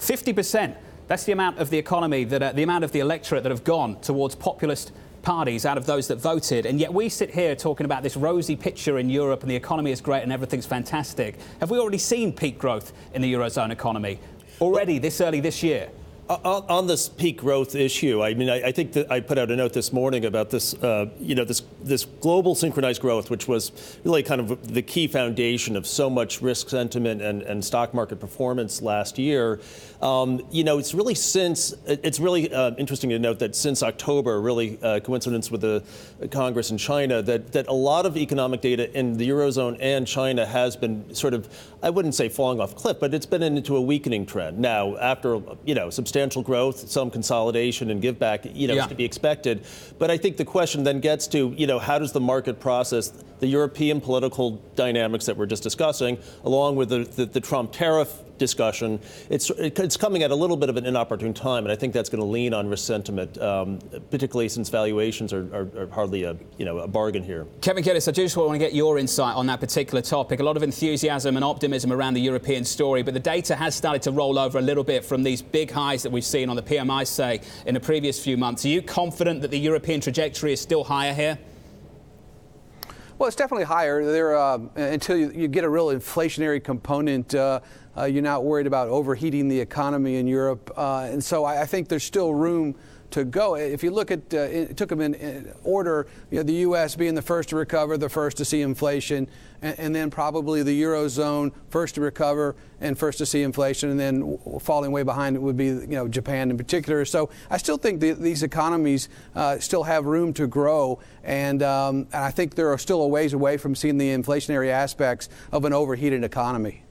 50%. That's the amount of the economy, the amount of the electorate that have gone towards populist parties out of those that voted. And yet we sit here talking about this rosy picture in Europe and the economy is great and everything's fantastic. Have we already seen peak growth in the Eurozone economy already this early this year? On this peak growth issue, I mean, I think that I put out a note this morning about this, this global synchronized growth, which was really kind of the key foundation of so much risk sentiment and stock market performance last year. It's really interesting to note that since October, really coincidence with the Congress in China, that a lot of economic data in the Eurozone and China has been sort of, I wouldn't say falling off a cliff, but it's been into a weakening trend. Now, after, substantial growth, some consolidation and give back, is to be expected. But I think the question then gets to, how does the market process the European political dynamics that we're just discussing, along with the Trump tariff discussion? It's coming at a little bit of an inopportune time, and I think that's going to lean on risk sentiment, particularly since valuations are hardly a bargain here. Kevin Giddis, I just want to get your insight on that particular topic. A lot of enthusiasm and optimism around the European story, but the data has started to roll over a little bit from these big highs that we've seen on the PMI, say, in the previous few months. Are you confident that the European trajectory is still higher here? Well, it's definitely higher. There, until you get a real inflationary component, you're not worried about overheating the economy in Europe. And so I think there's still room to go. If you look at, it took them in order, the U.S. being the first to recover, the first to see inflation, and then probably the Eurozone first to recover and first to see inflation, and then falling way behind it would be, Japan in particular. So I still think these economies still have room to grow, and I think there are still a ways away from seeing the inflationary aspects of an overheated economy.